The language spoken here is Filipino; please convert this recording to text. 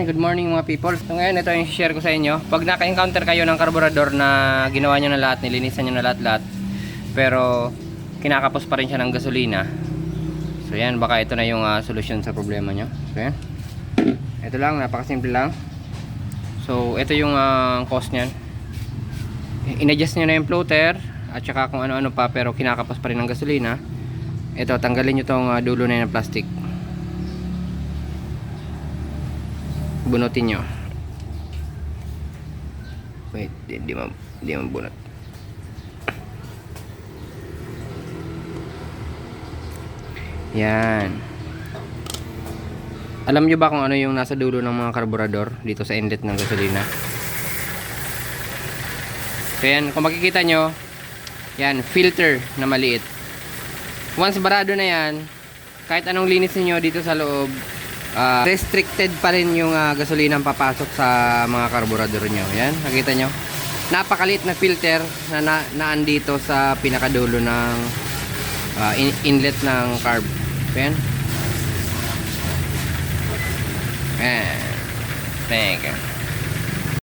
Good morning mga people. So ngayon ito yung share ko sa inyo. Pag naka-encounter kayo ng karburador na ginawa nyo na lahat, nilinisan nyo na lahat pero kinakapos pa rin siya ng gasolina. So yan, baka ito na yung solusyon sa problema nyo. So yan. Ito lang, napakasimple lang. So ito yung cause nyan. In-adjust nyo na yung floater at saka kung ano-ano pa pero kinakapos pa rin ng gasolina. Ito, tanggalin nyo tong dulo na yun ng plastic. Bunutin nyo. Wait, di mabunot. Yan. Alam nyo ba kung ano yung nasa dulo ng mga karburador dito sa inlet ng gasolina? So yan, kung makikita nyo, yan, filter na maliit. Once barado na yan, kahit anong linis niyo dito sa loob, restricted pa rin yung gasolina ang papasok sa mga karburador nyo. Yan, nakita nyo, napakaliit na filter na naandito sa pinakadulo ng inlet ng carb. Yan. Thank you.